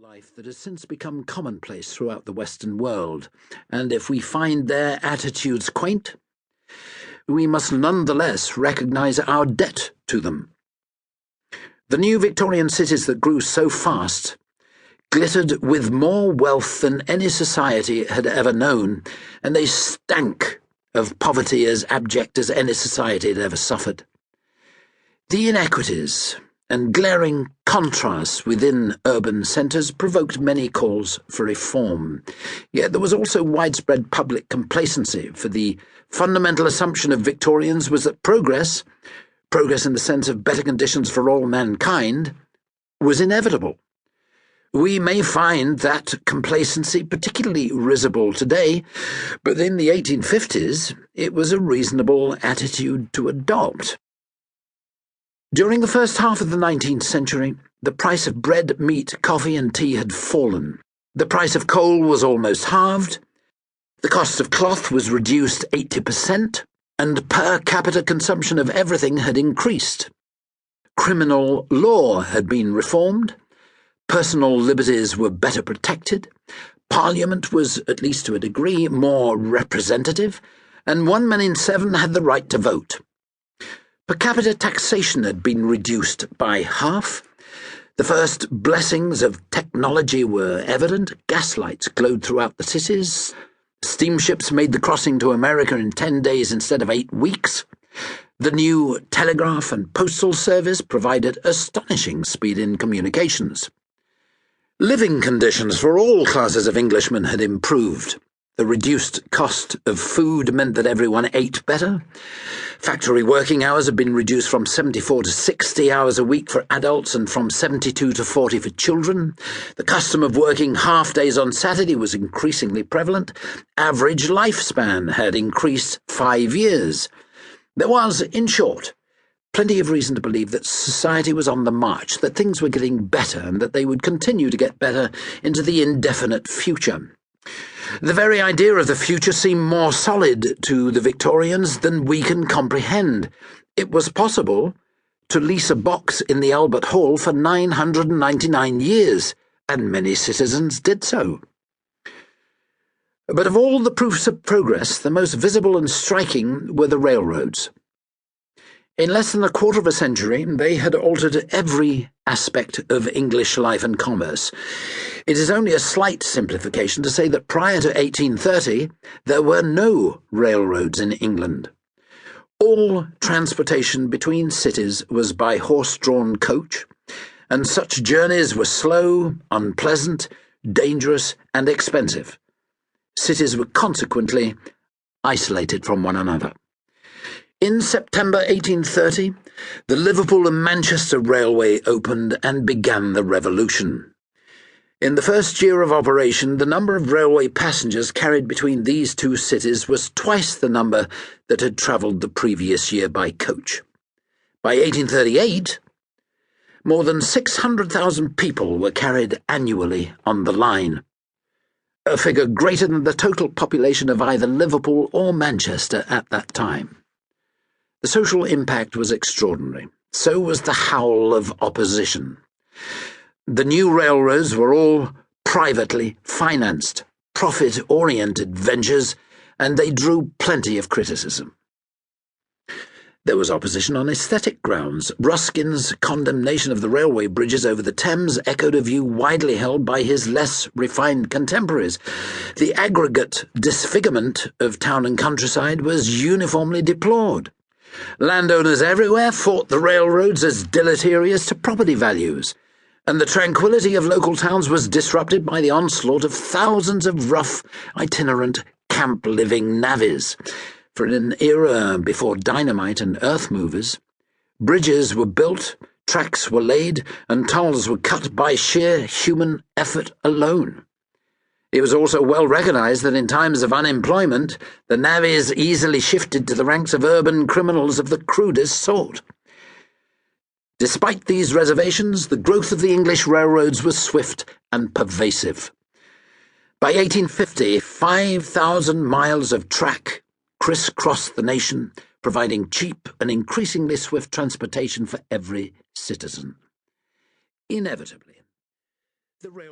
life that has since become commonplace throughout the Western world, and if we find their attitudes quaint, we must nonetheless recognise our debt to them. The new Victorian cities that grew so fast glittered with more wealth than any society had ever known, and they stank of poverty as abject as any society had ever suffered. The inequities and glaring contrasts within urban centres provoked many calls for reform. Yet there was also widespread public complacency, for the fundamental assumption of Victorians was that progress in the sense of better conditions for all mankind, was inevitable. We may find that complacency particularly risible today, but in the 1850s it was a reasonable attitude to adopt. During the first half of the 19th century, the price of bread, meat, coffee and tea had fallen. The price of coal was almost halved. The cost of cloth was reduced 80%, and per capita consumption of everything had increased. Criminal law had been reformed. Personal liberties were better protected. Parliament was, at least to a degree, more representative, and 1 man in 7 had the right to vote. Per capita taxation had been reduced by half. The first blessings of technology were evident. Gaslights glowed throughout the cities. Steamships made the crossing to America in 10 days instead of 8 weeks. The new telegraph and postal service provided astonishing speed in communications. Living conditions for all classes of Englishmen had improved. The reduced cost of food meant that everyone ate better. Factory working hours had been reduced from 74 to 60 hours a week for adults and from 72 to 40 for children. The custom of working half days on Saturday was increasingly prevalent. Average lifespan had increased 5 years. There was, in short, plenty of reason to believe that society was on the march, that things were getting better, and that they would continue to get better into the indefinite future. The very idea of the future seemed more solid to the Victorians than we can comprehend. It was possible to lease a box in the Albert Hall for 999 years, and many citizens did so. But of all the proofs of progress, the most visible and striking were the railroads. In less than a quarter of a century, they had altered every aspect of English life and commerce. It is only a slight simplification to say that prior to 1830, there were no railroads in England. All transportation between cities was by horse-drawn coach, and such journeys were slow, unpleasant, dangerous, and expensive. Cities were consequently isolated from one another. In September 1830, the Liverpool and Manchester Railway opened and began the revolution. In the first year of operation, the number of railway passengers carried between these two cities was twice the number that had travelled the previous year by coach. By 1838, more than 600,000 people were carried annually on the line, a figure greater than the total population of either Liverpool or Manchester at that time. The social impact was extraordinary. So was the howl of opposition. The new railroads were all privately financed, profit-oriented ventures, and they drew plenty of criticism. There was opposition on aesthetic grounds. Ruskin's condemnation of the railway bridges over the Thames echoed a view widely held by his less refined contemporaries. The aggregate disfigurement of town and countryside was uniformly deplored. Landowners everywhere fought the railroads as deleterious to property values, and the tranquillity of local towns was disrupted by the onslaught of thousands of rough, itinerant, camp-living navvies. For in an era before dynamite and earth movers, bridges were built, tracks were laid, and tunnels were cut by sheer human effort alone. It was also well recognised that in times of unemployment, the navvies easily shifted to the ranks of urban criminals of the crudest sort. Despite these reservations, the growth of the English railroads was swift and pervasive. By 1850, 5,000 miles of track crisscrossed the nation, providing cheap and increasingly swift transportation for every citizen. Inevitably, the railroad